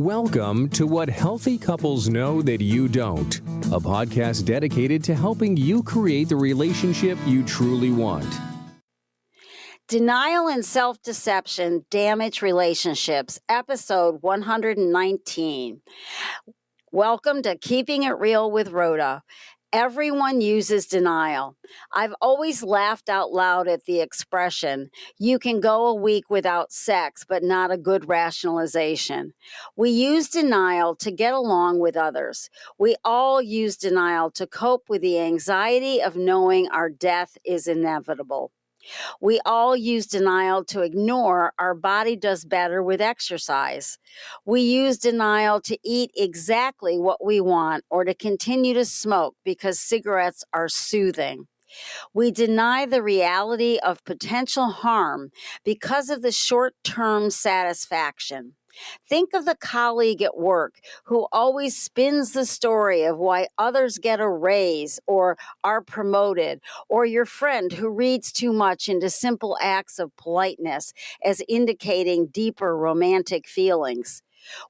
Welcome to What Healthy Couples Know That You Don't, a podcast dedicated to helping you create the relationship you truly want. Denial and Self-Deception Damage Relationships, episode 119. Welcome to Keeping It Real with Rhoda. Everyone uses denial. I've always laughed out loud at the expression, you can go a week without sex, but not a good rationalization. We use denial to get along with others. We all use denial to cope with the anxiety of knowing our death is inevitable. We all use denial to ignore our body does better with exercise. We use denial to eat exactly what we want or to continue to smoke because cigarettes are soothing. We deny the reality of potential harm because of the short-term satisfaction. Think of the colleague at work who always spins the story of why others get a raise or are promoted, or your friend who reads too much into simple acts of politeness as indicating deeper romantic feelings.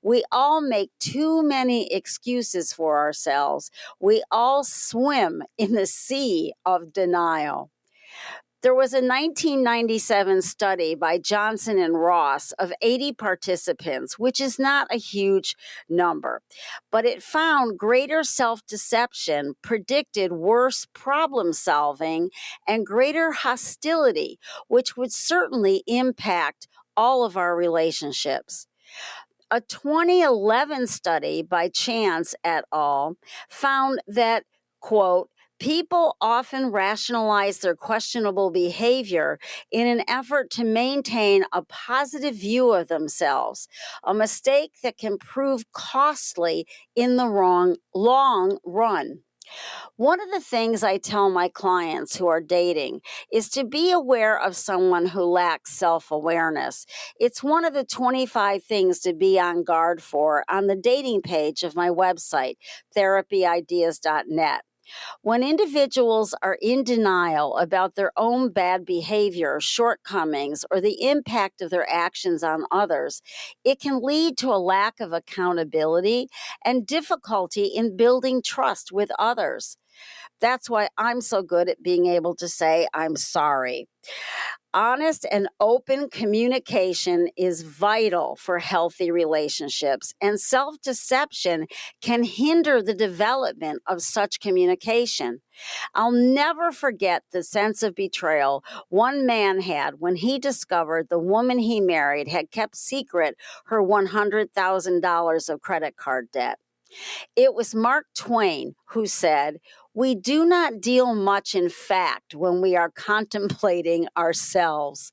We all make too many excuses for ourselves. We all swim in the sea of denial. There was a 1997 study by Johnson and Ross of 80 participants, which is not a huge number, but it found greater self-deception predicted worse problem solving and greater hostility, which would certainly impact all of our relationships. A 2011 study by Chance et al. Found that, quote, people often rationalize their questionable behavior in an effort to maintain a positive view of themselves, a mistake that can prove costly in the long run. One of the things I tell my clients who are dating is to be aware of someone who lacks self-awareness. It's one of the 25 things to be on guard for on the dating page of my website, therapyideas.net. When individuals are in denial about their own bad behavior, shortcomings, or the impact of their actions on others, it can lead to a lack of accountability and difficulty in building trust with others. That's why I'm so good at being able to say, I'm sorry. Honest and open communication is vital for healthy relationships, and self-deception can hinder the development of such communication. I'll never forget the sense of betrayal one man had when he discovered the woman he married had kept secret her $100,000 of credit card debt. It was Mark Twain who said, "We do not deal much in fact when we are contemplating ourselves."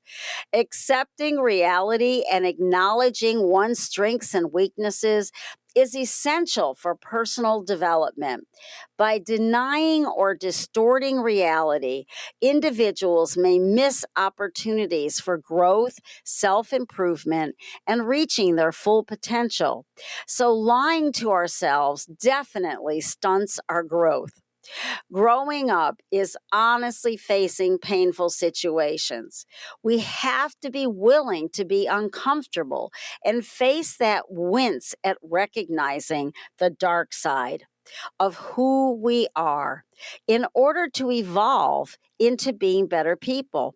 Accepting reality and acknowledging one's strengths and weaknesses is essential for personal development. By denying or distorting reality, individuals may miss opportunities for growth, self-improvement, and reaching their full potential. So lying to ourselves definitely stunts our growth. Growing up is honestly facing painful situations. We have to be willing to be uncomfortable and face that wince at recognizing the dark side of who we are in order to evolve into being better people.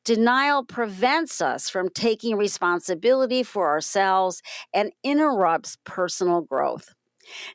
Denial prevents us from taking responsibility for ourselves and interrupts personal growth.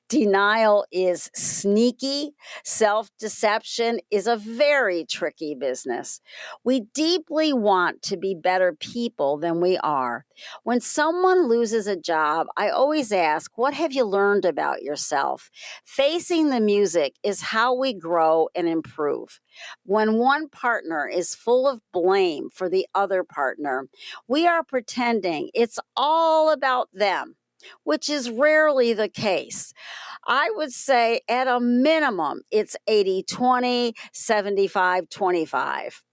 Denial is sneaky. Self-deception is a very tricky business. We deeply want to be better people than we are. When someone loses a job, I always ask, what have you learned about yourself? Facing the music is how we grow and improve. When one partner is full of blame for the other partner, we are pretending it's all about them, which is rarely the case. I would say at a minimum, it's 80-20, 75-25.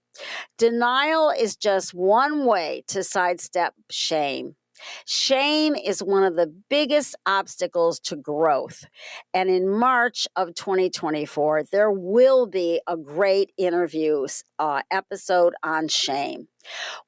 Denial is just one way to sidestep shame. Shame is one of the biggest obstacles to growth. And in March of 2024, there will be a great interview episode on shame.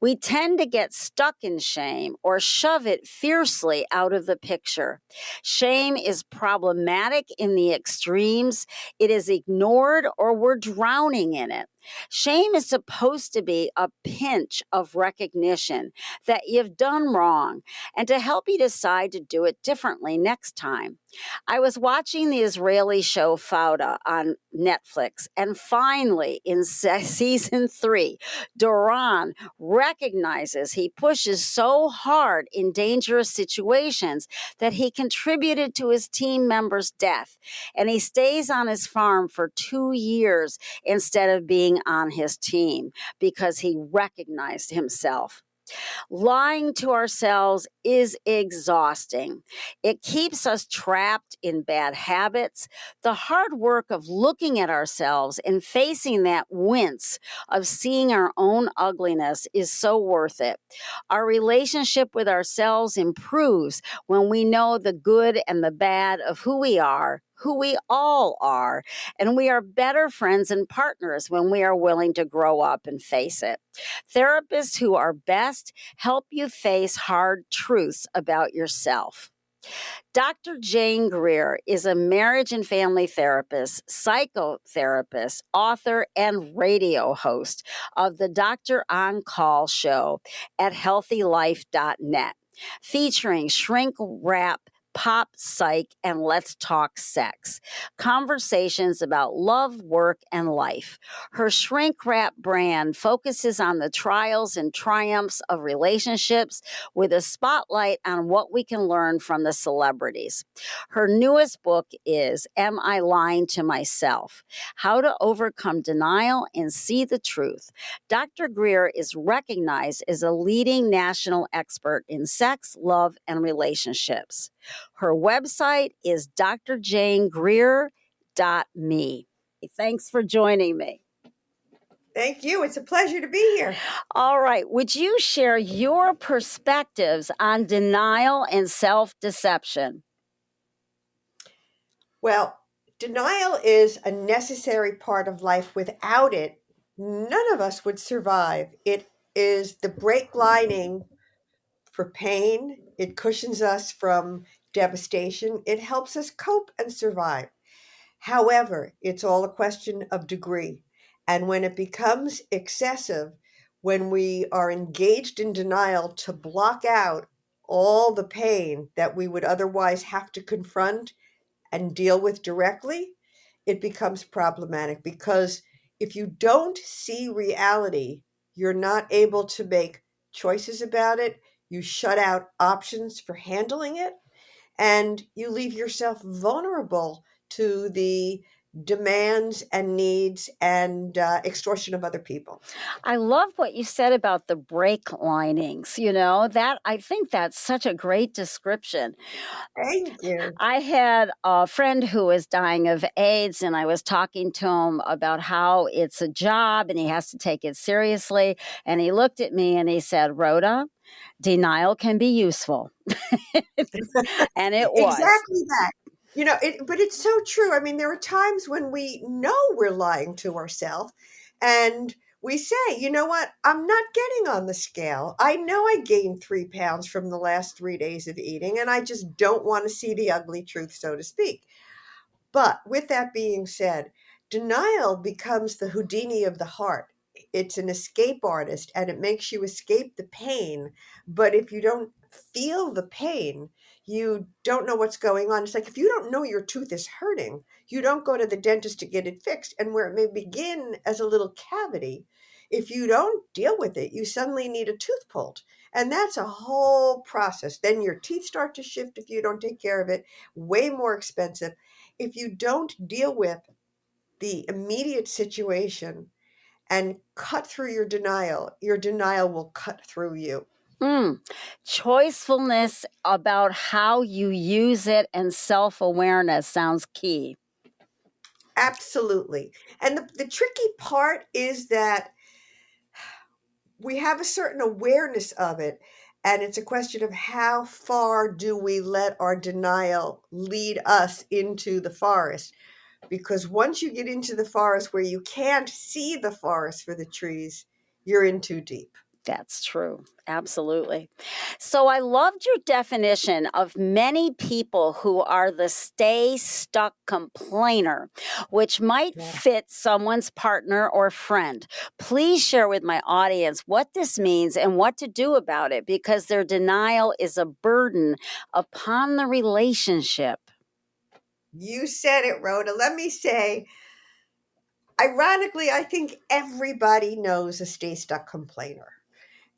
We tend to get stuck in shame or shove it fiercely out of the picture. Shame is problematic in the extremes. It is ignored or we're drowning in it. Shame is supposed to be a pinch of recognition that you've done wrong and to help you decide to do it differently next time. I was watching the Israeli show Fauda on Netflix, and finally, in season 3, Doron recognizes he pushes so hard in dangerous situations that he contributed to his team member's death, and he stays on his farm for 2 years instead of being on his team because he recognized himself. Lying to ourselves is exhausting. It keeps us trapped in bad habits. The hard work of looking at ourselves and facing that wince of seeing our own ugliness is so worth it. Our relationship with ourselves improves when we know the good and the bad of who we are, who we all are, and we are better friends and partners when we are willing to grow up and face it. Therapists who are best help you face hard truths about yourself. Dr. Jane Greer is a marriage and family therapist, psychotherapist, author, and radio host of the Doctor On Call show at healthylife.net, featuring shrink wrap, pop psych, and let's talk sex. Conversations about love, work, and life. Her shrink wrap brand focuses on the trials and triumphs of relationships with a spotlight on what we can learn from the celebrities. Her newest book is Am I Lying to Myself? How to Overcome Denial and See the Truth. Dr. Greer is recognized as a leading national expert in sex, love, and relationships. Her website is drjanegreer.me. Thanks for joining me. Thank you. It's a pleasure to be here. All right. Would you share your perspectives on denial and self-deception? Well, denial is a necessary part of life. Without it, none of us would survive. It is the brake lining for pain. It cushions us from devastation. It helps us cope and survive. However, it's all a question of degree. And when it becomes excessive, when we are engaged in denial to block out all the pain that we would otherwise have to confront and deal with directly, it becomes problematic because if you don't see reality, you're not able to make choices about it. You shut out options for handling it, and you leave yourself vulnerable to the demands and needs and extortion of other people. I love what you said about the brake linings. That I think that's such a great description. Thank you. I had a friend who was dying of AIDS, and I was talking to him about how it's a job and he has to take it seriously. And he looked at me and he said, Rhoda, denial can be useful. And it was. Exactly that. But it's so true. I mean, there are times when we know we're lying to ourselves and we say, you know what? I'm not getting on the scale. I know I gained 3 pounds from the last 3 days of eating, and I just don't want to see the ugly truth, so to speak. But with that being said, denial becomes the Houdini of the heart. It's an escape artist and it makes you escape the pain. But if you don't feel the pain, you don't know what's going on. It's like if you don't know your tooth is hurting, you don't go to the dentist to get it fixed. And where it may begin as a little cavity, if you don't deal with it, you suddenly need a tooth pulled. And that's a whole process. Then your teeth start to shift if you don't take care of it, way more expensive. If you don't deal with the immediate situation and cut through your denial will cut through you. Choicefulness about how you use it and self-awareness sounds key. Absolutely. And the tricky part is that we have a certain awareness of it. And it's a question of how far do we let our denial lead us into the forest? Because once you get into the forest where you can't see the forest for the trees, you're in too deep. That's true. Absolutely. So I loved your definition of many people who are the stay stuck complainer, which might Yeah. fit someone's partner or friend. Please share with my audience what this means and what to do about it because their denial is a burden upon the relationship. You said it, Rhoda. Let me say, ironically, I think everybody knows a stay stuck complainer.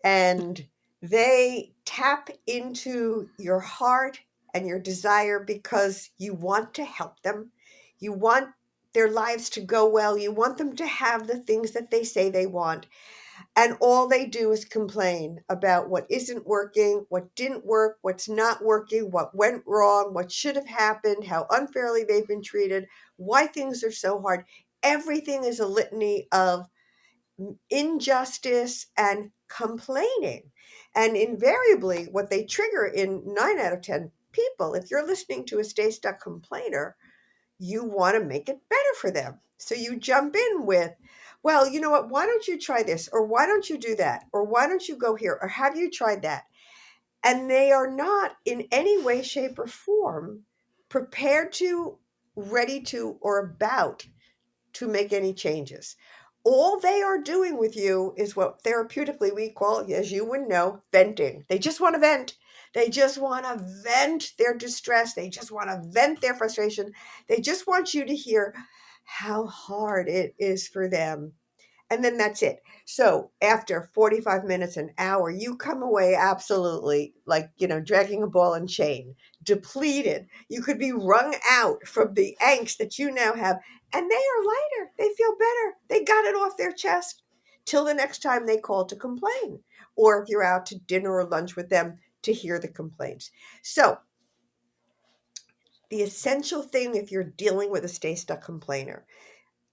And they tap into your heart and your desire because you want to help them. You want their lives to go well. You want them to have the things that they say they want. And all they do is complain about what isn't working, what didn't work, what's not working, what went wrong, what should have happened, how unfairly they've been treated, why things are so hard. Everything is a litany of injustice and complaining. And invariably, what they trigger in 9 out of 10 people, if you're listening to a stay stuck complainer, you want to make it better for them. So you jump in with, well, you know what? Why don't you try this? Or why don't you do that? Or why don't you go here? Or have you tried that? And they are not in any way, shape, or form prepared to, ready to, or about to make any changes. All they are doing with you is what therapeutically we call, as you would know, venting. They just want to vent. They just want to vent their distress. They just want to vent their frustration. They just want you to hear how hard it is for them, and then that's it. So after 45 minutes, an hour, you come away absolutely like, dragging a ball and chain, depleted. You could be wrung out from the angst that you now have, and they are lighter. They feel better. They got it off their chest till the next time they call to complain, or if you're out to dinner or lunch with them to hear the complaints. So the essential thing, if you're dealing with a stay stuck complainer,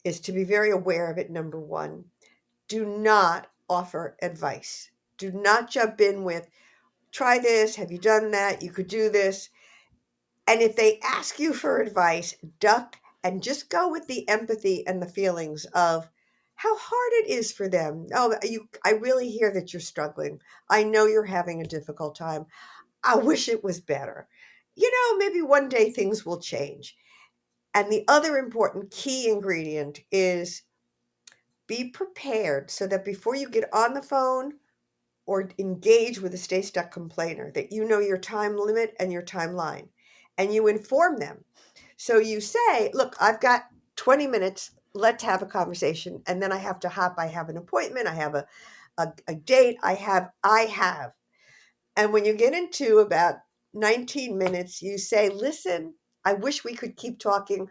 is to be very aware of it. Number one, do not offer advice. Do not jump in with, try this, have you done that? You could do this. And if they ask you for advice, duck and just go with the empathy and the feelings of how hard it is for them. Oh, I really hear that you're struggling. I know you're having a difficult time. I wish it was better. Maybe one day things will change. And the other important key ingredient is be prepared so that before you get on the phone or engage with a stay stuck complainer, that you know your time limit and your timeline, and you inform them. So you say, look, I've got 20 minutes, let's have a conversation, and then I have to hop. I have an appointment, I have a date, I have. And when you get into about 19 minutes, you say, listen, I wish we could keep talking.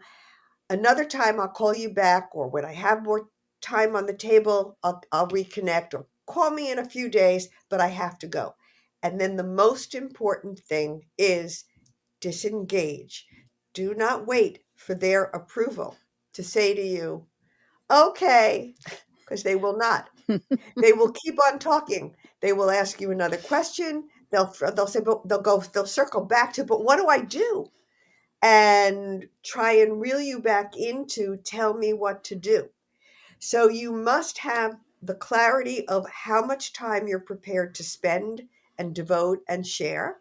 Another time I'll call you back, or when I have more time on the table, I'll reconnect, or call me in a few days, but I have to go. And then the most important thing is disengage. Do not wait for their approval to say to you, okay, because they will not. They will keep on talking. They will ask you another question. They'll say, but they'll circle back to, but what do I do? And try and reel you back into, tell me what to do. So you must have the clarity of how much time you're prepared to spend and devote and share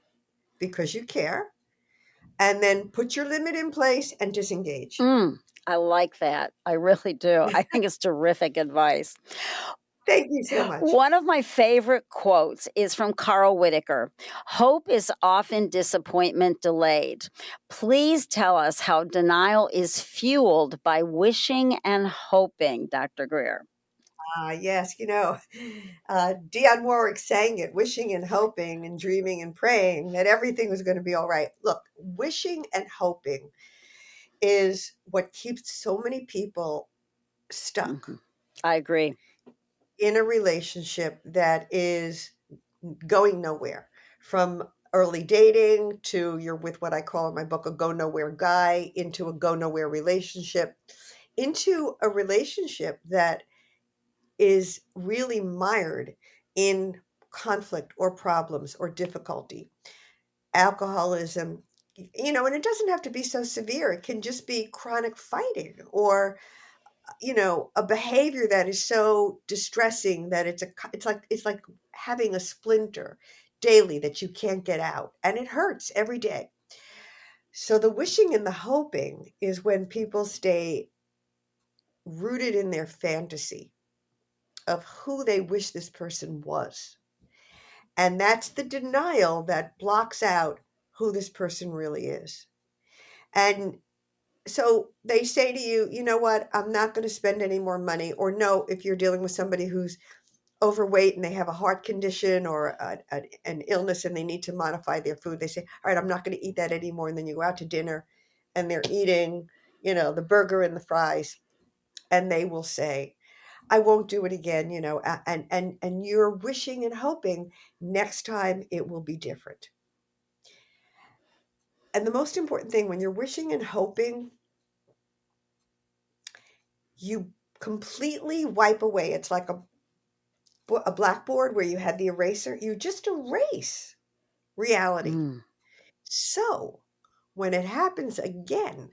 because you care, and then put your limit in place and disengage. I like that. I really do. I think it's terrific advice. Thank you so much. One of my favorite quotes is from Carl Whitaker. Hope is often disappointment delayed. Please tell us how denial is fueled by wishing and hoping, Dr. Greer. Yes, Dionne Warwick sang it, wishing and hoping and dreaming and praying that everything was going to be all right. Look, wishing and hoping is what keeps so many people stuck I agree. in a relationship that is going nowhere, from early dating to you're with what I call in my book a go nowhere guy, into a go nowhere relationship, into a relationship that is really mired in conflict or problems or difficulty, alcoholism, and it doesn't have to be so severe. It can just be chronic fighting or, a behavior that is so distressing that it's like having a splinter daily that you can't get out and it hurts every day. So the wishing and the hoping is when people stay rooted in their fantasy of who they wish this person was. And that's the denial that blocks out who this person really is. And so they say to you, you know what, I'm not going to spend any more money. Or no, if you're dealing with somebody who's overweight and they have a heart condition or an illness and they need to modify their food, they say, all right, I'm not going to eat that anymore. And then you go out to dinner and they're eating, the burger and the fries. And they will say, I won't do it again, and you're wishing and hoping next time it will be different. And the most important thing when you're wishing and hoping, you completely wipe away. It's like a blackboard where you had the eraser. You just erase reality. Mm. So when it happens again,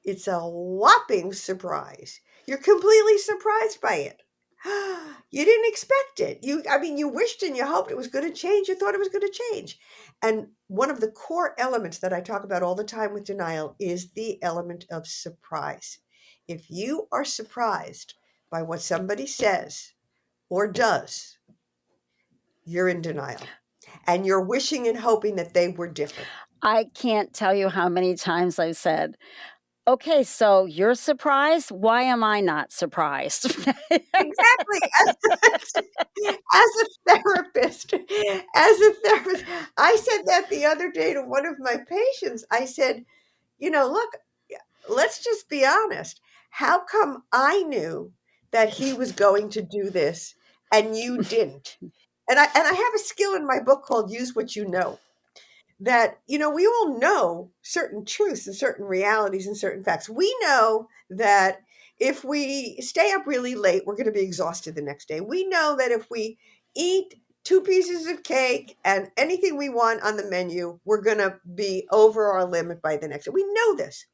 it's a whopping surprise. You're completely surprised by it. You didn't expect it. You wished and you hoped it was going to change. You thought it was going to change. And one of the core elements that I talk about all the time with denial is the element of surprise. If you are surprised by what somebody says or does, you're in denial. And you're wishing and hoping that they were different. I can't tell you how many times I've said, okay, so you're surprised? Why am I not surprised? Exactly. As a therapist, I said that the other day to one of my patients. I said, look, let's just be honest. How come I knew that he was going to do this and you didn't? And I have a skill in my book called Use What You Know. That, we all know certain truths and certain realities and certain facts. We know that if we stay up really late, we're going to be exhausted the next day. We know that if we eat 2 pieces of cake and anything we want on the menu, we're going to be over our limit by the next day. We know this.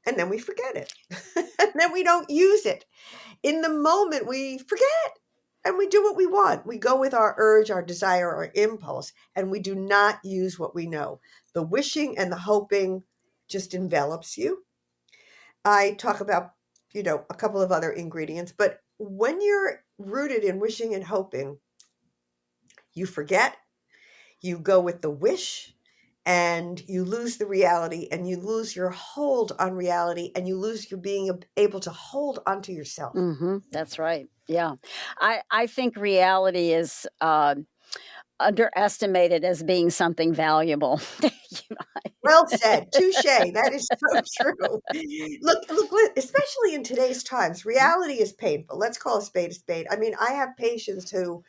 And then we forget it. And then we don't use it. In the moment, we forget and we do what we want. We go with our urge, our desire, our impulse, and we do not use what we know. The wishing and the hoping just envelops you. I talk about, a couple of other ingredients, but when you're rooted in wishing and hoping, you forget, you go with the wish, and you lose the reality and you lose your hold on reality and you lose your being able to hold onto yourself. That's right. Yeah. I think reality is underestimated as being something valuable. Well said. Touche. That is so true. Look, especially in today's times, reality is painful. Let's call a spade a spade. I mean, I have patients who,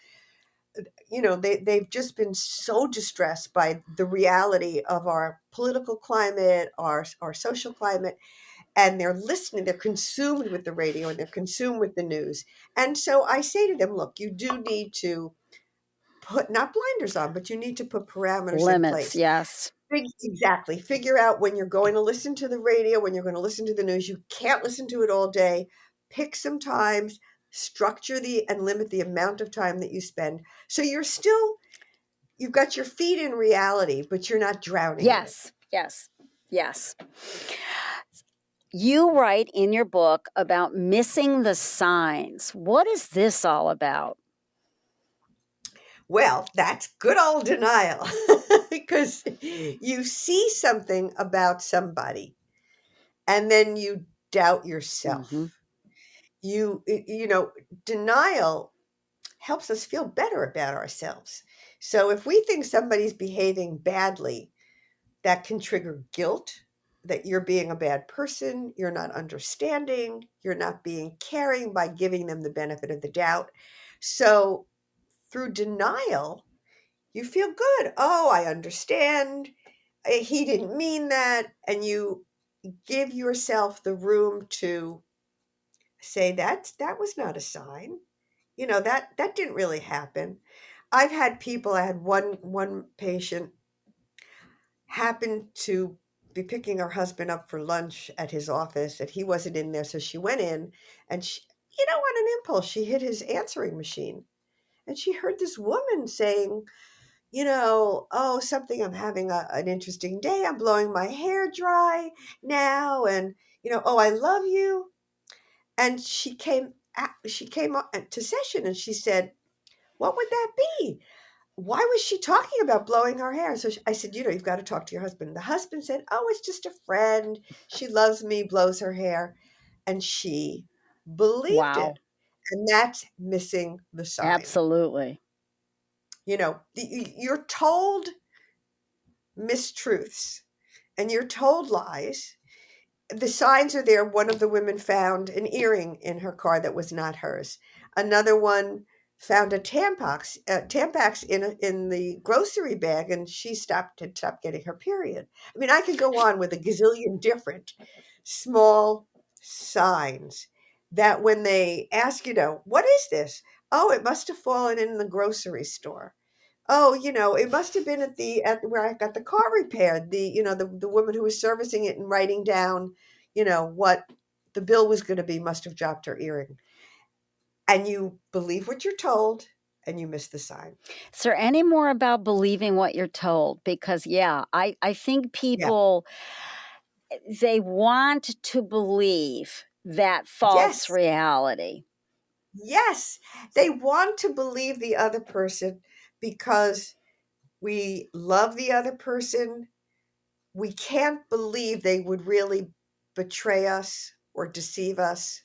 they've just been so distressed by the reality of our political climate, our social climate, and they're listening, they're consumed with the radio and they're consumed with the news. And so I say to them, look, you do need to put not blinders on, but you need to put parameters in Limits, place. yes. Exactly. Figure out when you're going to listen to the radio, when you're going to listen to the news. You can't listen to it all day. Pick some times, structure and limit the amount of time that you spend. So you've got your feet in reality, but you're not drowning in it. Yes. You write in your book about missing the signs. What is this all about? Well, that's good old denial because you see something about somebody and then you doubt yourself. Mm-hmm. Denial helps us feel better about ourselves. So if we think somebody's behaving badly, that can trigger guilt that you're being a bad person, you're not understanding, you're not being caring by giving them the benefit of the doubt. So through denial, you feel good. Oh, I understand. He didn't mean that. And you give yourself the room to say that was not a sign. That didn't really happen. I've had people. I had one patient happened to be picking her husband up for lunch at his office, and he wasn't in there, so she went in, and on an impulse, she hit his answering machine, and she heard this woman saying, oh, something, I'm having an interesting day. I'm blowing my hair dry now. And, oh, I love you. And she came to session and she said, what would that be? Why was she talking about blowing her hair? So I said, you've got to talk to your husband. The husband said, oh, it's just a friend. She loves me, blows her hair. And she believed Wow. it. And that's missing the sign. Absolutely. You're told mistruths and you're told lies. The signs are there. One of the women found an earring in her car that was not hers. Another one found a Tampax in the grocery bag, and she had stopped getting her period. I mean, I could go on with a gazillion different small signs that when they ask, what is this? Oh, it must have fallen in the grocery store. Oh, it must have been at where I got the car repaired. The woman who was servicing it and writing down, what the bill was going to be must have dropped her earring. And you believe what you're told and you miss the sign. Is there any more about believing what you're told? Because, yeah, I think Yeah. people, they want to believe that false Yes. reality. Yes. They want to believe the other person because we love the other person. We can't believe they would really betray us or deceive us.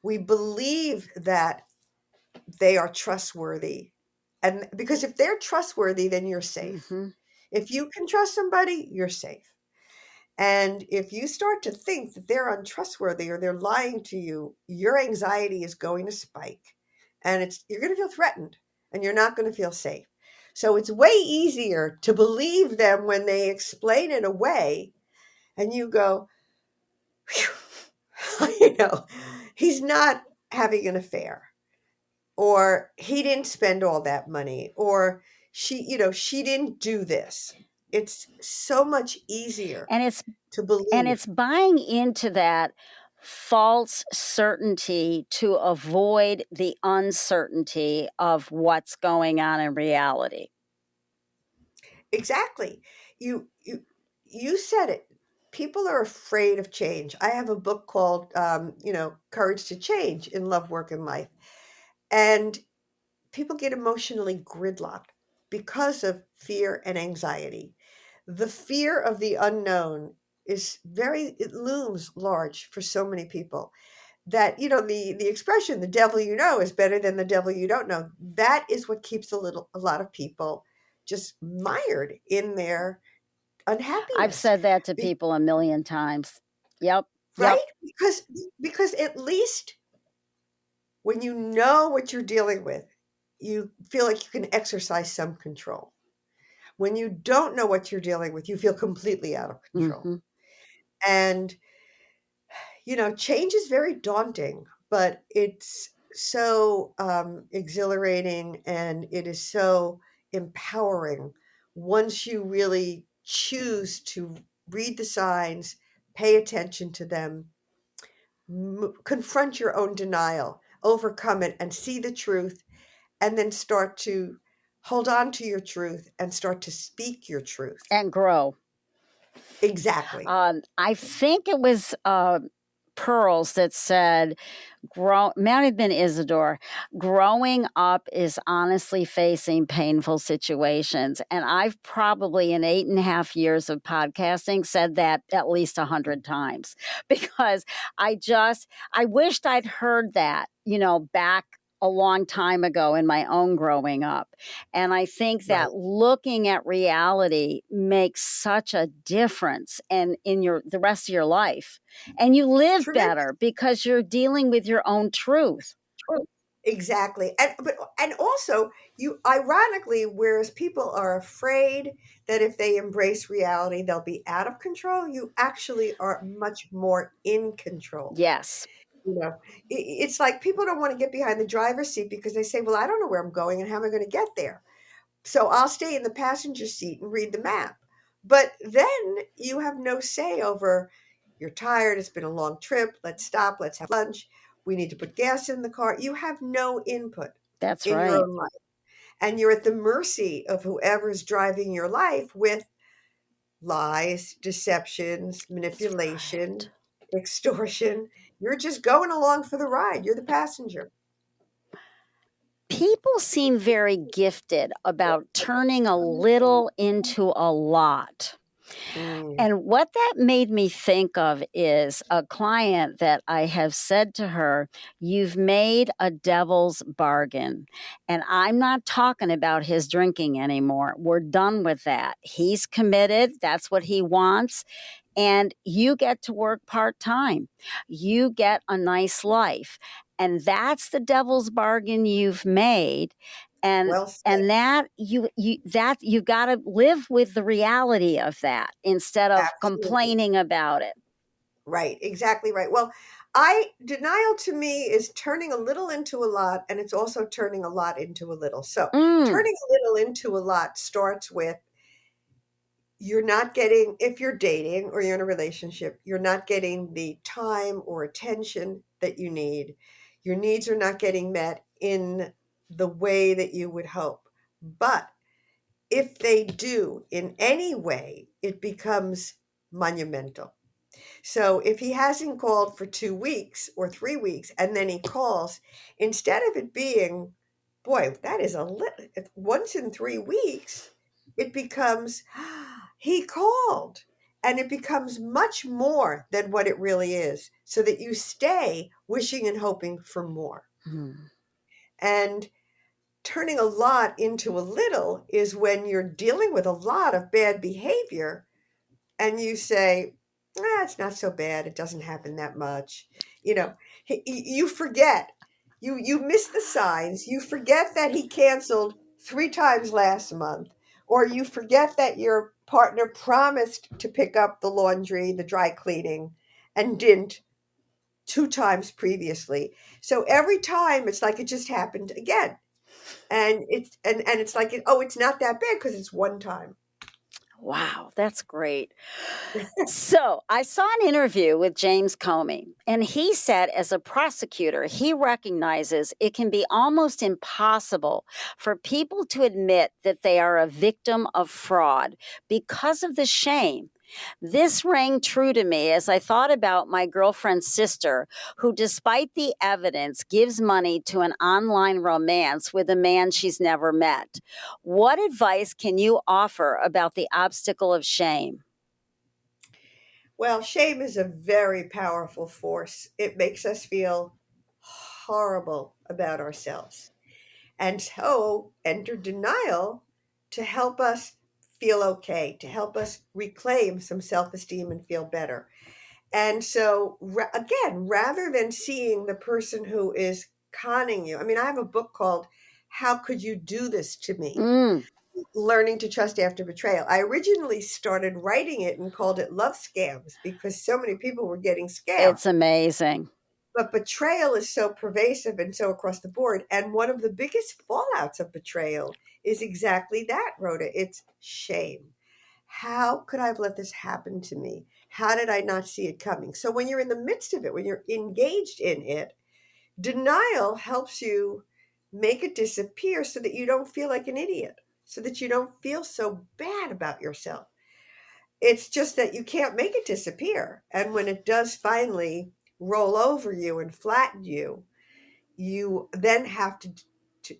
We believe that they are trustworthy. And because if they're trustworthy, then you're safe. Hmm. If you can trust somebody, you're safe. And if you start to think that they're untrustworthy or they're lying to you, your anxiety is going to spike and you're going to feel threatened and you're not going to feel safe. So it's way easier to believe them when they explain it away and you go, you know, he's not having an affair or he didn't spend all that money or she didn't do this. It's so much easier And it's to and believe. it's buying into that false certainty to avoid the uncertainty of what's going on in reality. Exactly. You said it. People are afraid of change. I have a book called Courage to Change in Love, Work, and Life. And people get emotionally gridlocked because of fear and anxiety. The fear of the unknown it looms large for so many people that the expression the devil you know is better than the devil you don't know. That is what keeps a lot of people just mired in their I've unhappiness. said that to Be- people a million times. Yep. Yep. right, because at least when you know what you're dealing with, you feel like you can exercise some control. When you don't know what you're dealing with, you feel completely out of control. Hmm. And change is very daunting, but it's so exhilarating and it is so empowering once you really choose to read the signs, pay attention to them, confront your own denial, overcome it, and see the truth, and then start to hold on to your truth and start to speak your truth. And grow. Exactly. I think it was Pearls that said, might have been Isidore, growing up is honestly facing painful situations. And I've probably in 8.5 years of podcasting said that at least 100 times because I wished I'd heard that, back a long time ago in my own growing up. And I think Right. that looking at reality makes such a difference in the rest of your life. And you live Tremendous. better because you're dealing with your own truth. Exactly. And also you ironically, whereas people are afraid that if they embrace reality they'll be out of control, you actually are much more in control. Yes. It's like people don't want to get behind the driver's seat because they say, well, I don't know where I'm going and how am I going to get there. So I'll stay in the passenger seat and read the map. But then you have no say over, you're tired, it's been a long trip, let's stop, let's have lunch, we need to put gas in the car. You have no input That's in your right. own life. And you're at the mercy of whoever's driving your life with lies, deceptions, That's right. manipulation, extortion. You're just going along for the ride. You're the passenger. People seem very gifted about turning a little into a lot. Mm. And what that made me think of is a client that I have said to her, "You've made a devil's bargain." And I'm not talking about his drinking anymore. We're done with that. He's committed. That's what he wants. And you get to work part time. You get a nice life. And that's the devil's bargain you've made. And Well said. and that you got to live with the reality of that instead of Absolutely. complaining about it. Right. Exactly right. Well, I denial to me is turning a little into a lot, and it's also turning a lot into a little. So Mm, turning a little into a lot starts with, you're not getting, if you're dating or you're in a relationship, you're not getting the time or attention that you need. Your needs are not getting met in the way that you would hope. But if they do in any way, it becomes monumental. So if he hasn't called for 2 weeks or 3 weeks and then he calls, instead of it being, boy, that is a once in 3 weeks, it becomes, he called. And it becomes much more than what it really is, so that you stay wishing and hoping for more. mm, And turning a lot into a little is when you're dealing with a lot of bad behavior and you say, it's not so bad. It doesn't happen that much. You know, you forget. You miss the signs. You forget that he canceled 3 times last month, or you forget that your partner promised to pick up the laundry, the dry cleaning, and didn't 2 times previously. So every time it's like it just happened again. And it's like, oh, it's not that bad because it's one time. wow, that's great. So I saw an interview with James Comey, and he said, as a prosecutor, he recognizes it can be almost impossible for people to admit that they are a victim of fraud because of the shame. This rang true to me as I thought about my girlfriend's sister, who, despite the evidence, gives money to an online romance with a man she's never met. What advice can you offer about the obstacle of shame? Well, shame is a very powerful force. It makes us feel horrible about ourselves. And so enter denial to help us feel okay, to help us reclaim some self esteem and feel better. And so, again, rather than seeing the person who is conning you, I mean, I have a book called How Could You Do This to Me? Mm, Learning to Trust After Betrayal. I originally started writing it and called it Love Scams because so many people were getting scammed. it's amazing. But betrayal is so pervasive and so across the board. And one of the biggest fallouts of betrayal is exactly that, Rhoda. It's shame. How could I have let this happen to me? How did I not see it coming? So when you're in the midst of it, when you're engaged in it, denial helps you make it disappear so that you don't feel like an idiot, so that you don't feel so bad about yourself. It's just that you can't make it disappear. And when it does finally roll over you and flatten you, you then have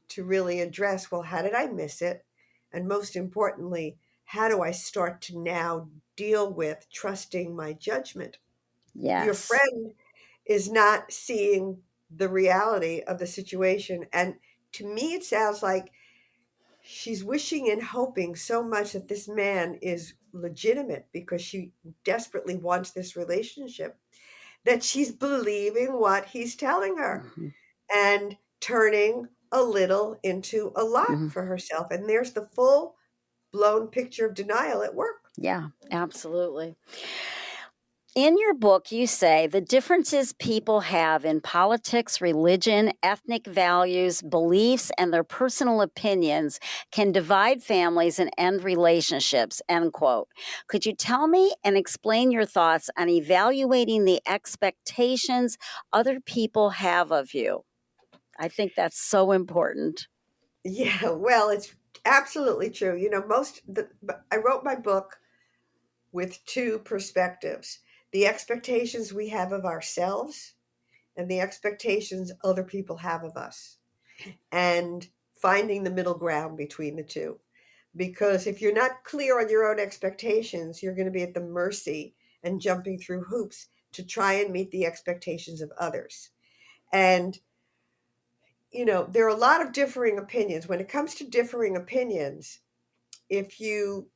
to really address, well, how did I miss it? And most importantly, how do I start to now deal with trusting my judgment? Your Yes. friend is not seeing the reality of the situation. And to me, it sounds like she's wishing and hoping so much that this man is legitimate because she desperately wants this relationship, that she's believing what he's telling her Mhm, and turning a little into a lot mhm. for herself. And there's the full blown picture of denial at work. Yeah, absolutely. In your book, you say the differences people have in politics, religion, ethnic values, beliefs, and their personal opinions can divide families and end relationships, end quote. Could you tell me and explain your thoughts on evaluating the expectations other people have of you? I think that's so important. Yeah, well, it's absolutely true. I wrote my book with two perspectives: the expectations we have of ourselves and the expectations other people have of us, and finding the middle ground between the two. Because if you're not clear on your own expectations, you're going to be at the mercy and jumping through hoops to try and meet the expectations of others. And, there are a lot of differing opinions. When it comes to differing opinions, if you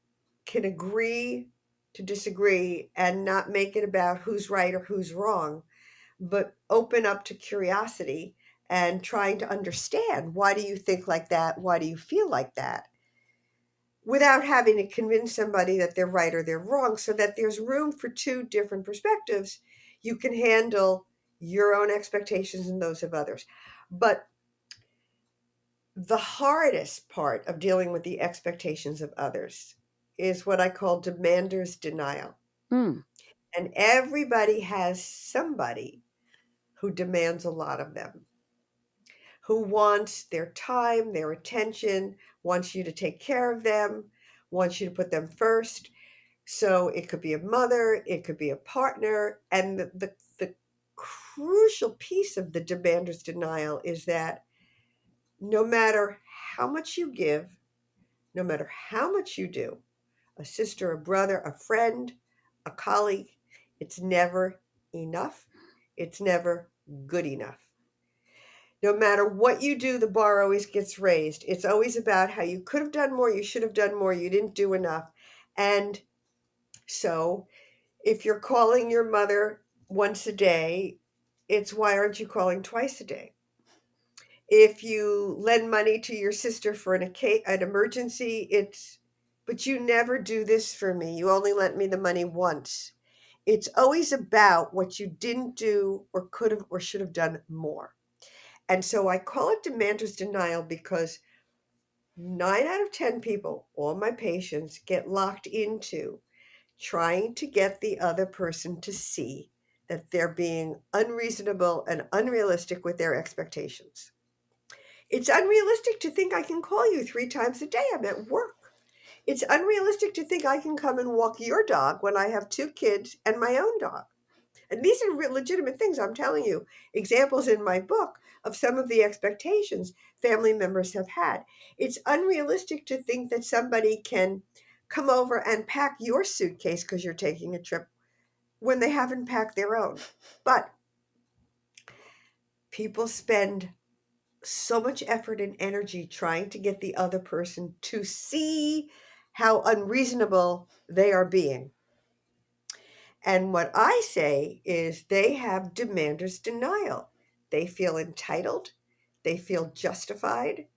can agree to disagree and not make it about who's right or who's wrong, but open up to curiosity and trying to understand, why do you think like that? Why do you feel like that? Without having to convince somebody that they're right or they're wrong, so that there's room for two different perspectives, you can handle your own expectations and those of others. But the hardest part of dealing with the expectations of others is what I call demander's denial. Hmm. And everybody has somebody who demands a lot of them, who wants their time, their attention, wants you to take care of them, wants you to put them first. So it could be a mother, it could be a partner. And the crucial piece of the demander's denial is that no matter how much you give, no matter how much you do, a sister, a brother, a friend, a colleague, it's never enough. It's never good enough. No matter what you do, the bar always gets raised. It's always about how you could have done more, you should have done more, you didn't do enough. And so if you're calling your mother once a day, it's why aren't you calling twice a day? If you lend money to your sister for an emergency, but you never do this for me. You only lent me the money once. It's always about what you didn't do or could have or should have done more. And so I call it demander's denial because 9 out of 10 people, all my patients, get locked into trying to get the other person to see that they're being unreasonable and unrealistic with their expectations. It's unrealistic to think I can call you 3 times a day. I'm at work. It's unrealistic to think I can come and walk your dog when I have 2 kids and my own dog. And these are legitimate things. I'm telling you, examples in my book of some of the expectations family members have had. It's unrealistic to think that somebody can come over and pack your suitcase because you're taking a trip when they haven't packed their own. But people spend so much effort and energy trying to get the other person to see how unreasonable they are being. And what I say is they have demander's denial. They feel entitled, they feel justified,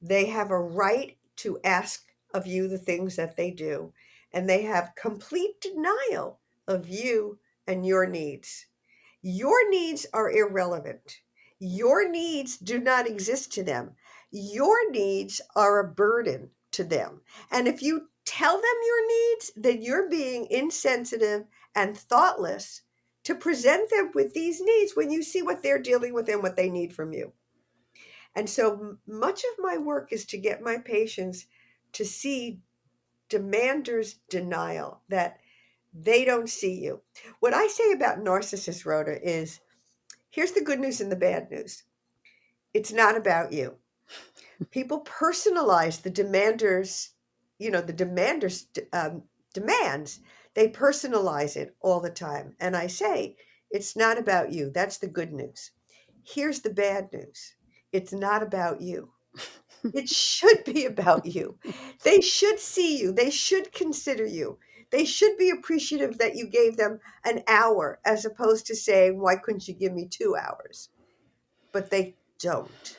they have a right to ask of you the things that they do, and they have complete denial of you and your needs. Your needs are irrelevant. Your needs do not exist to them. Your needs are a burden to them. And if you tell them your needs, then you're being insensitive and thoughtless to present them with these needs when you see what they're dealing with and what they need from you. And so much of my work is to get my patients to see demander's denial, that they don't see you. What I say about narcissists, Rhoda, is here's the good news and the bad news. It's not about you. People personalize the demanders' demands. They personalize it all the time. And I say, it's not about you. That's the good news. Here's the bad news. It's not about you. It should be about you. They should see you. They should consider you. They should be appreciative that you gave them an hour as opposed to saying, why couldn't you give me 2 hours? But they don't.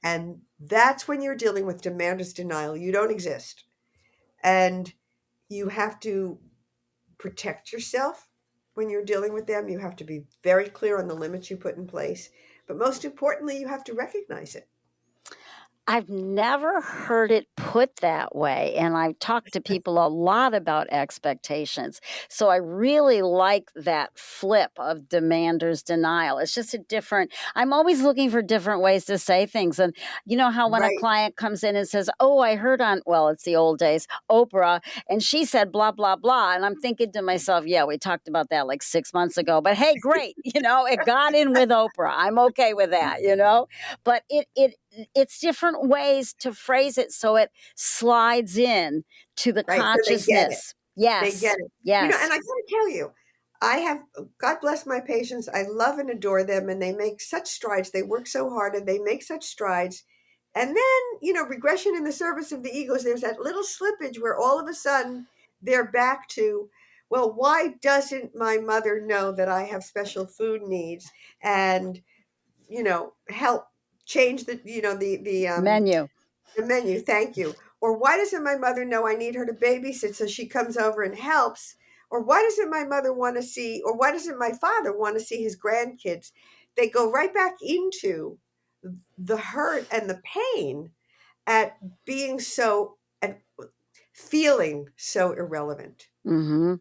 And that's when you're dealing with demander's denial. You don't exist. And you have to protect yourself when you're dealing with them. You have to be very clear on the limits you put in place. But most importantly, you have to recognize it. I've never heard it put that way, and I've talked to people a lot about expectations. So I really like that flip of demander's denial. It's just a different I'm always looking for different ways to say things, and you know how when a Right, client comes in and says, "Oh, I heard on" well, it's the old days, Oprah, and she said blah blah blah, and I'm thinking to myself, "Yeah, we talked about that like 6 months ago, but hey, great, it got in with Oprah. I'm okay with that." But it's different ways to phrase it so it slides in to the right. So they get it. consciousness. They get Yes. it. And Yes. I gotta tell you, I have, God bless my patients. I love and adore them, and they make such strides. They work so hard and they make such strides. And then, regression in the service of the egos, there's that little slippage where all of a sudden they're back to, well, why doesn't my mother know that I have special food needs? And, help change Menu. the menu, thank you. Or why doesn't my mother know I need her to babysit so she comes over and helps? Or why doesn't my mother want to see, or why doesn't my father want to see his grandkids? They go right back into the hurt and the pain at being so, at feeling so irrelevant. Mhm.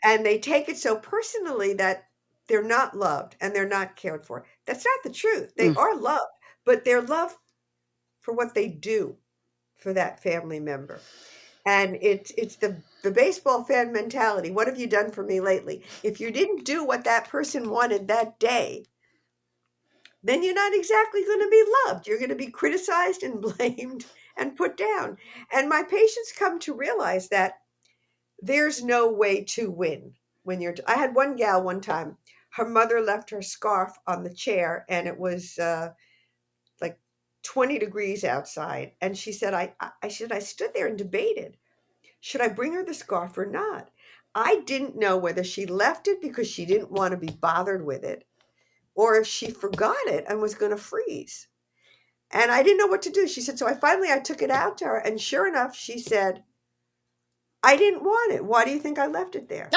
And they take it so personally that they're not loved and they're not cared for. That's not the truth. They Mm. are loved, but they're loved for what they do for that family member. And it's the baseball fan mentality. What have you done for me lately? If you didn't do what that person wanted that day, then you're not exactly going to be loved. You're going to be criticized and blamed and put down. And my patients come to realize that there's no way to win when I had one gal one time. Her mother left her scarf on the chair, and it was like 20 degrees outside. And she said, I stood there and debated. Should I bring her the scarf or not? I didn't know whether she left it because she didn't want to be bothered with it or if she forgot it and was going to freeze. And I didn't know what to do. She said, so I took it out to her. And sure enough, she said, I didn't want it. Why do you think I left it there?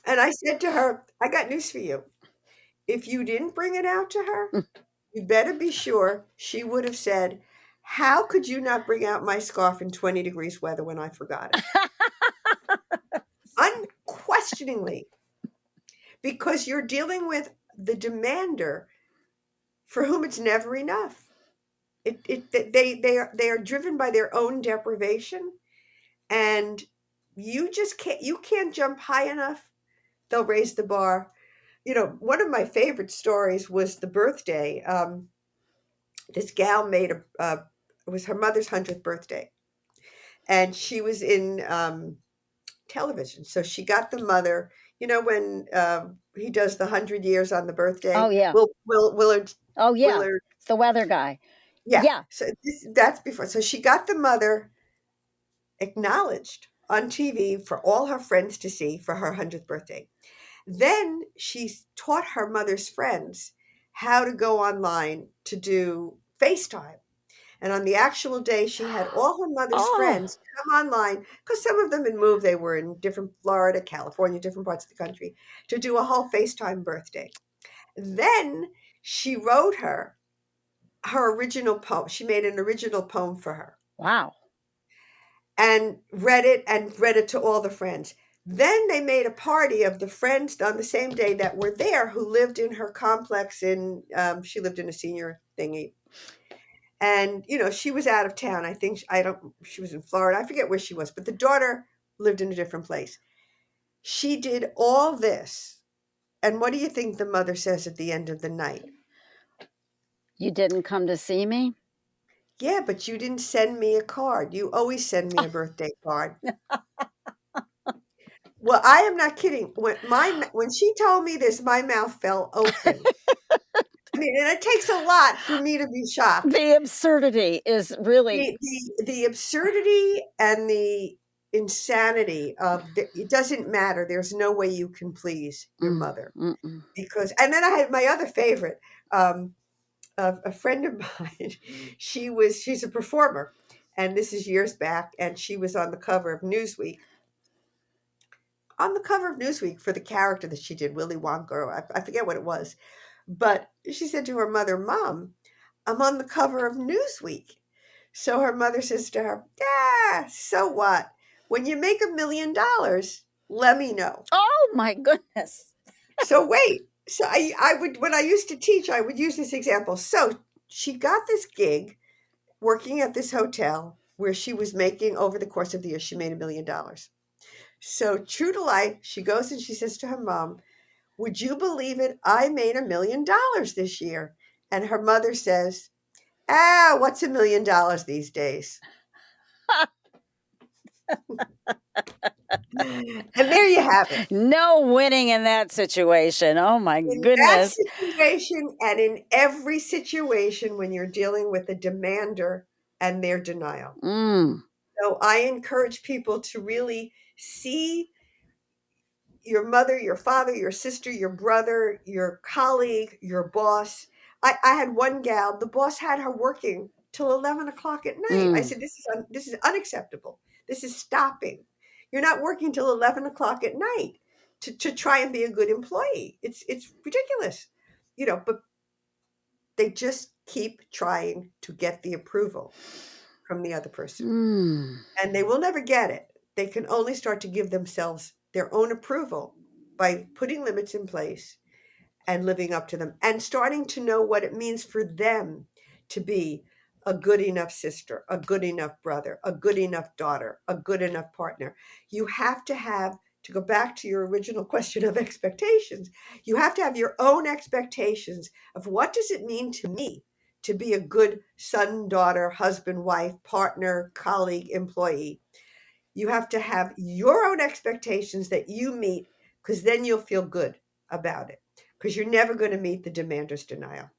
And I said to her, I got news for you. If you didn't bring it out to her, you better be sure she would have said, how could you not bring out my scarf in 20 degrees weather when I forgot it? Unquestioningly, because you're dealing with the demander for whom it's never enough. They are driven by their own deprivation, and you can't jump high enough. They'll raise the bar. One of my favorite stories was the birthday. This gal made it was her mother's 100th birthday, and she was in television. So she got the mother. When he does the 100 years on the Oh birthday. yeah. Willard Oh yeah. Willard. It's the weather guy. Yeah. Yeah. So that's before. So she got the mother acknowledged on TV for all her friends to see for her 100th birthday. Then she taught her mother's friends how to go online to do FaceTime. And on the actual day, she had all her mother's Oh, friends come online because some of them had moved. They were in different Florida, California, different parts of the country to do a whole FaceTime birthday. Then she wrote her original poem. She made an original poem for her wow. and read it to all the friends. Then they made a party of the friends on the same day that were there who lived in her complex she lived in a senior thingy. And she was out of town. I think she was in Florida. I forget where she was, but the daughter lived in a different place. She did all this. And what do you think the mother says at the end of the night? You didn't come to see me? Yeah, but you didn't send me a card. You always send me a birthday card. Well, I am not kidding. When she told me this, my mouth fell open. I mean, and it takes a lot for me to be shocked. The absurdity is really The absurdity and the insanity of it doesn't matter. There's no way you can please your mother mm-mm. and then I had my other favorite, a friend of mine. She's a performer, and this is years back, and she was on the cover of Newsweek. on the cover of Newsweek for the character that she did, Willy Wonka, or I forget what it was. But she said to her mother, Mom, I'm on the cover of Newsweek. So her mother says to her, yeah, so what? When you make $1 million, let me know. Oh my goodness. So wait. So I would, when I used to teach, I would use this example. So she got this gig working at this hotel where she was making, over the course of the year, she made $1 million. So true to life, she goes and she says to her mom, would you believe it? I made $1 million this year. And her mother says, what's $1 million these days? And there you have it. No winning in that situation. Oh my In that goodness. situation and in every situation when you're dealing with a demander and their denial. Mm. So I encourage people to really see your mother, your father, your sister, your brother, your colleague, your boss. I had one gal, the boss had her working till 11 o'clock at night. I said, this is unacceptable. This is stopping. You're not working till 11 o'clock at night to try and be a good employee. It's ridiculous, but they just keep trying to get the approval from the other person. And they will never get it. They can only start to give themselves their own approval by putting limits in place and living up to them and starting to know what it means for them to be a good enough sister, a good enough brother, a good enough daughter, a good enough partner. You have to go back to your original question of expectations, you have to have your own expectations of what does it mean to me to be a good son, daughter, husband, wife, partner, colleague, employee. You have to have your own expectations that you meet, because then you'll feel good about it, because you're never going to meet the demander's denial.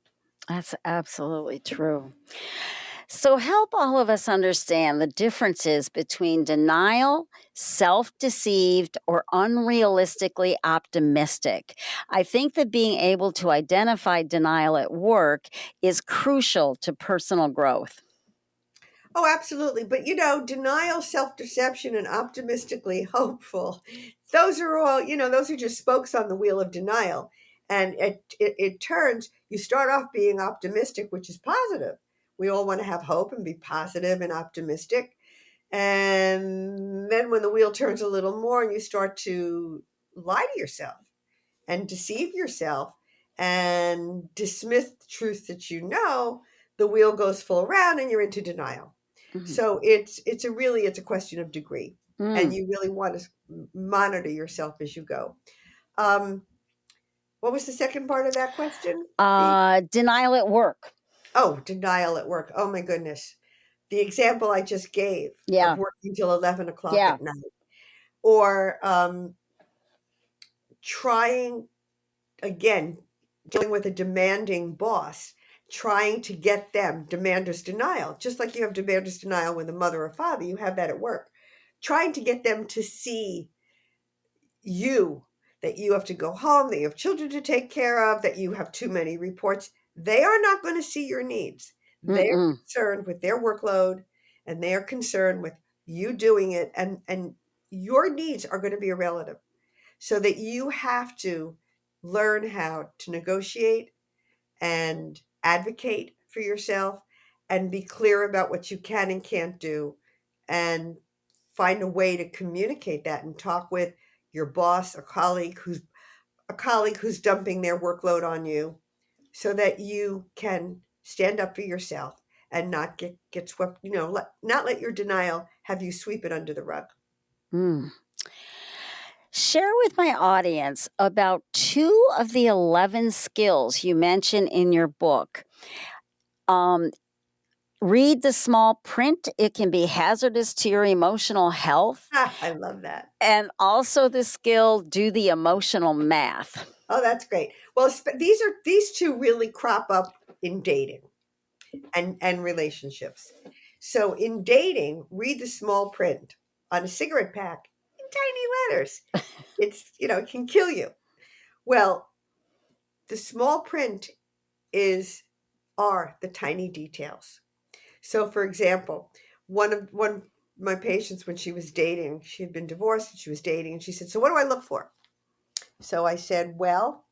That's absolutely true. So, help all of us understand the differences between denial, self deceived, or unrealistically optimistic. I think that being able to identify denial at work is crucial to personal growth. Oh, absolutely. But denial, self-deception, and optimistically hopeful, those are all, those are just spokes on the wheel of denial. And it turns, you start off being optimistic, which is positive. We all want to have hope and be positive and optimistic. And then when the wheel turns a little more and you start to lie to yourself and deceive yourself and dismiss the truth that the wheel goes full round and you're into denial. So it's a question of degree, and you really want to monitor yourself as you go. What was the second part of that question? Denial at work. Denial at work. Oh my goodness. The example I just gave Yeah. of working till 11 o'clock Yeah. at night, or trying, again, dealing with a demanding boss, trying to get them, demander's denial, just like you have demander's denial with a mother or father, you have that at work, trying to get them to see that you have to go home, that you have children to take care of, that you have too many reports. They are not going to see your needs. They're concerned with their workload, and they are concerned with you doing it, and your needs are going to be irrelevant. So that you have to learn how to negotiate and advocate for yourself and be clear about what you can and can't do, and find a way to communicate that and talk with your boss, a colleague who's dumping their workload on you, so that you can stand up for yourself and not get swept, not let your denial have you sweep it under the rug. Share with my audience about 2 of the 11 skills you mention in your book. Read the small print. It can be hazardous to your emotional health. I love that. And also the skill, do the emotional math. Oh, that's great. Well, these two really crop up in dating and relationships. So in dating, read the small print on a cigarette pack in tiny letters. It can kill you. Well, the small print are the tiny details. So, for example, one my patients when she was dating. She had been divorced and she was dating, and she said, "So what do I look for?" So I said, "Well,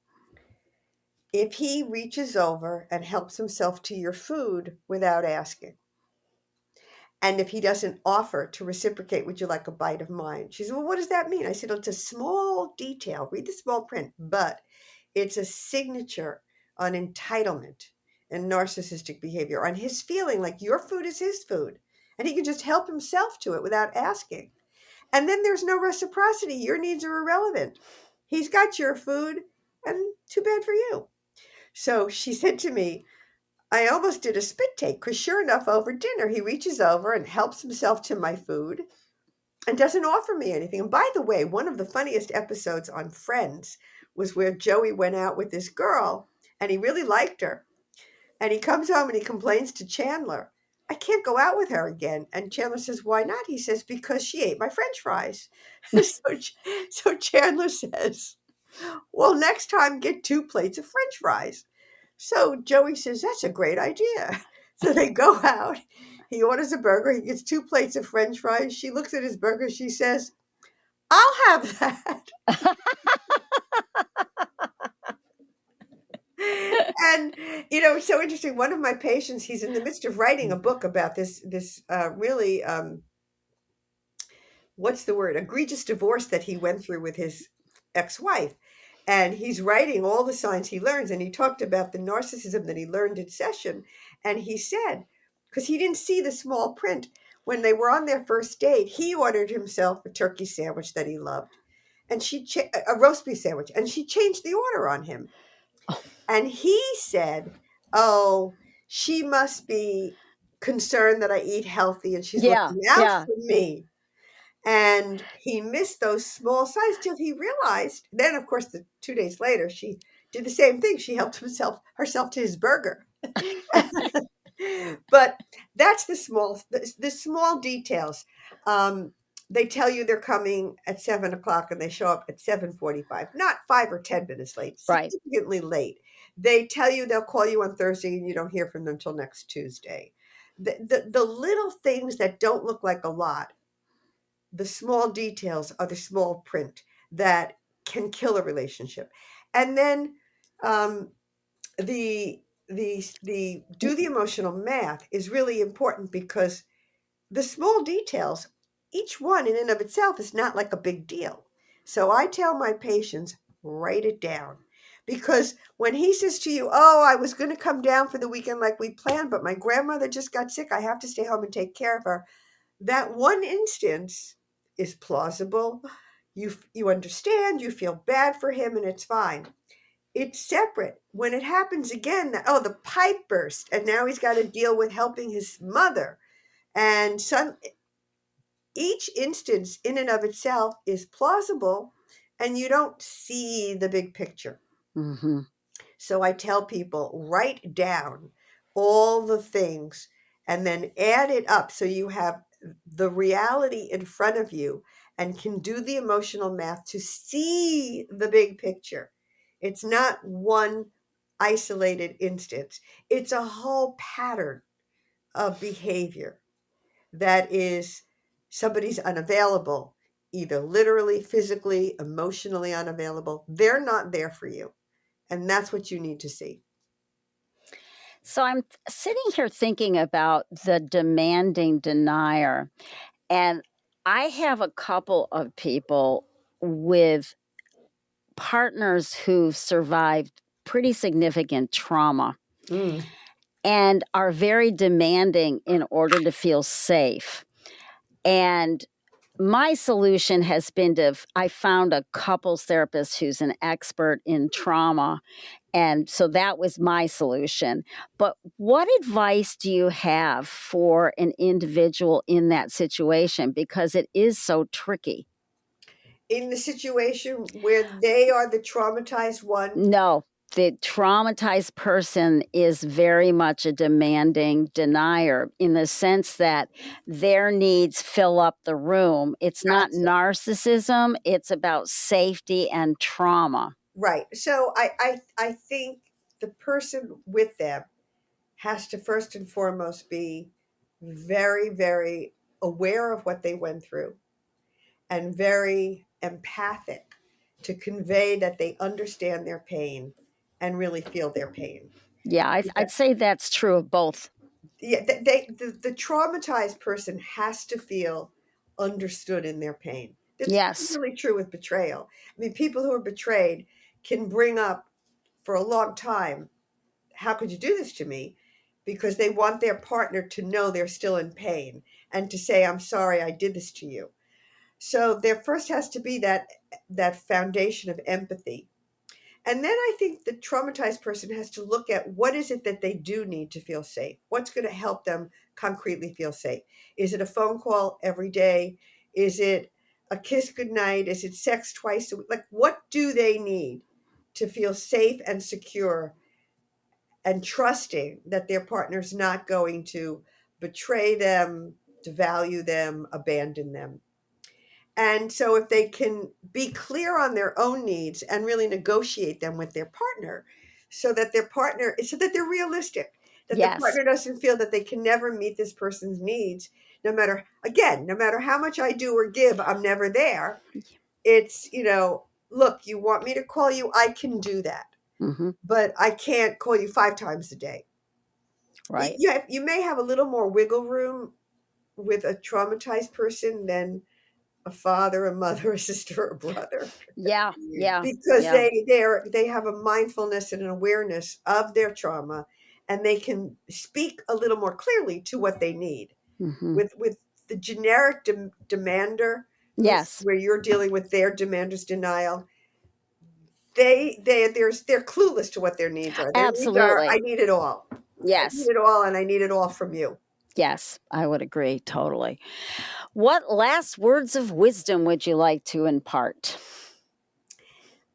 if he reaches over and helps himself to your food without asking, and if he doesn't offer to reciprocate, would you like a bite of mine?" She said, "Well, what does that mean?" I said, "It's a small detail. Read the small print, but it's a signature on entitlement and narcissistic behavior, on his feeling like your food is his food, and he can just help himself to it without asking. And then there's no reciprocity. Your needs are irrelevant. He's got your food, and too bad for you." So she said to me, I almost did a spit take, because sure enough, over dinner, he reaches over and helps himself to my food and doesn't offer me anything. And by the way, one of the funniest episodes on Friends was where Joey went out with this girl and he really liked her. And he comes home and he complains to Chandler, "I can't go out with her again." And Chandler says, "Why not?" He says, "Because she ate my French fries." So Chandler says, "Well, next time get 2 plates of French fries." So Joey says, "That's a great idea." So they go out. He orders a burger. He gets 2 plates of French fries. She looks at his burger. She says, "I'll have that." And it's so interesting. One of my patients, he's in the midst of writing a book about this really what's the word, egregious divorce that he went through with his ex-wife. And he's writing all the signs he learns. And he talked about the narcissism that he learned in session. And he said, because he didn't see the small print, when they were on their first date, he ordered himself a turkey sandwich that he loved, and a roast beef sandwich, and she changed the order on him. And he said, "Oh, she must be concerned that I eat healthy and she's Yeah, looking out yeah. for me." And he missed those small signs till he realized. Then, of course, 2 days later, she did the same thing. She helped herself to his burger. But that's the small details. Um, they tell you they're coming at 7 o'clock, and they show up at 7:45, not 5 or 10 minutes late, Right. significantly late. They tell you they'll call you on Thursday, and you don't hear from them until next Tuesday. The little things that don't look like a lot, the small details are the small print that can kill a relationship. And then um, the do the emotional math is really important, because the small details, each one in and of itself, is not like a big deal. So I tell my patients, write it down. Because when he says to you, "Oh, I was going to come down for the weekend like we planned, but my grandmother just got sick. I have to stay home and take care of her," that one instance is plausible. You understand, you feel bad for him, and it's fine. It's separate when it happens again that, oh, the pipe burst and now he's got to deal with helping his mother. And each instance in and of itself is plausible, and you don't see the big picture. Mm-hmm. So I tell people, write down all the things and then add it up, so you have the reality in front of you and can do the emotional math to see the big picture. It's not one isolated instance, it's a whole pattern of behavior that is, somebody's unavailable, either literally, physically, emotionally unavailable. They're not there for you. And that's what you need to see. So I'm sitting here thinking about the demanding denier, and I have a couple of people with partners who've survived pretty significant trauma Mm, and are very demanding in order to feel safe. And my solution has been I found a couples therapist who's an expert in trauma. And so that was my solution. But what advice do you have for an individual in that situation? Because it is so tricky. in the situation where they are the traumatized one, No, the traumatized person is very much a demanding denier in the sense that their needs fill up the room. It's not gotcha. narcissism, it's about safety and trauma. Right. So I think the person with them has to first and foremost be very, very aware of what they went through and very empathic to convey that they understand their pain and really feel their pain. Yeah, I'd say that's true of both. Yeah, the traumatized person has to feel understood in their pain. That's Yes. really true with betrayal. I mean, people who are betrayed can bring up for a long time, how could you do this to me? Because they want their partner to know they're still in pain and to say, I'm sorry I did this to you. So there first has to be that foundation of empathy. And then I think the traumatized person has to look at what is it that they do need to feel safe? What's going to help them concretely feel safe? Is it a phone call every day? Is it a kiss goodnight? Is it sex twice a week? Like, what do they need to feel safe and secure and trusting that their partner's not going to betray them, devalue them, abandon them? And so if they can be clear on their own needs and really negotiate them with their partner so that they're realistic, that the Yes. partner doesn't feel that they can never meet this person's needs, no matter how much I do or give, I'm never there. It's, look, you want me to call you, I can do that, but I can't call you 5 times a day. Right. You may have a little more wiggle room with a traumatized person than a father, a mother, a sister, a brother. Yeah. Because they have a mindfulness and an awareness of their trauma, and they can speak a little more clearly to what they need. With the generic demander, Yes. where you're dealing with their demander's denial, they're clueless to what their needs are. Their needs are, Absolutely. I need it all. Yes. I need it all, and I need it all from you. Yes, I would agree totally. What last words of wisdom would you like to impart?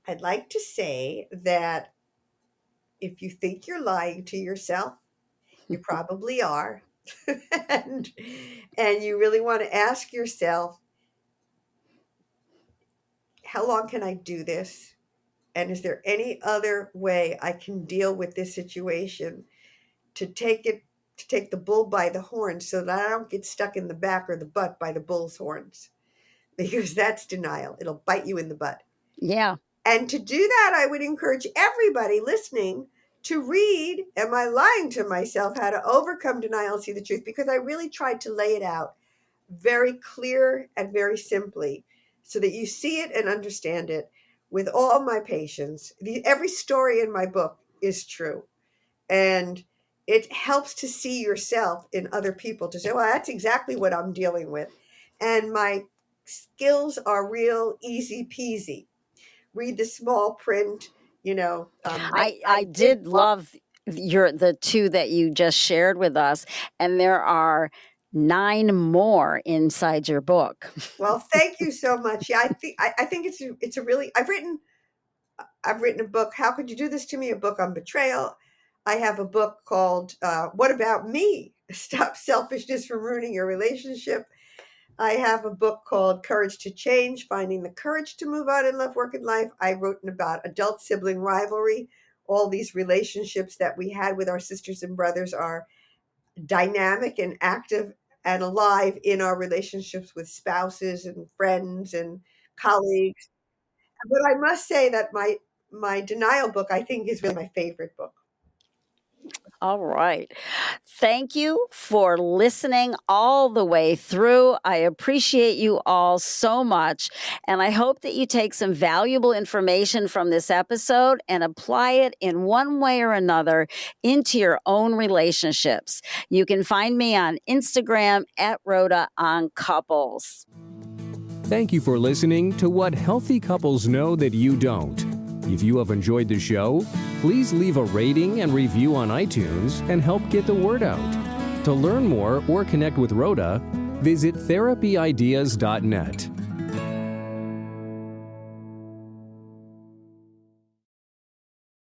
I'd like to say that if you think you're lying to yourself, you probably are. and you really want to ask yourself, how long can I do this? And is there any other way I can deal with this situation to take the bull by the horns so that I don't get stuck in the back or the butt by the bull's horns? Because that's denial. It'll bite you in the butt. Yeah. And to do that, I would encourage everybody listening to read Am I Lying to Myself? How to Overcome Denial and See the Truth, because I really tried to lay it out very clear and very simply so that you see it and understand it with all my patients. Every story in my book is true. And it helps to see yourself in other people to say, well, that's exactly what I'm dealing with. And my skills are real easy peasy. Read the small print, I did love the 2 that you just shared with us, and there are 9 more inside your book. Well, thank you so much. Yeah, I think it's a really I've written a book, How Could You Do This to Me? A book on betrayal. I have a book called What About Me? Stop Selfishness from Ruining Your Relationship. I have a book called Courage to Change, Finding the Courage to Move On in Love, Work, and Life. I wrote about adult sibling rivalry. All these relationships that we had with our sisters and brothers are dynamic and active and alive in our relationships with spouses and friends and colleagues. But I must say that my denial book, I think, is really my favorite book. All right. Thank you for listening all the way through. I appreciate you all so much. And I hope that you take some valuable information from this episode and apply it in one way or another into your own relationships. You can find me on Instagram at Rhodaon Couples. Thank you for listening to What Healthy Couples Know That You Don't. If you have enjoyed the show, please leave a rating and review on iTunes and help get the word out. To learn more or connect with Rhoda, visit therapyideas.net.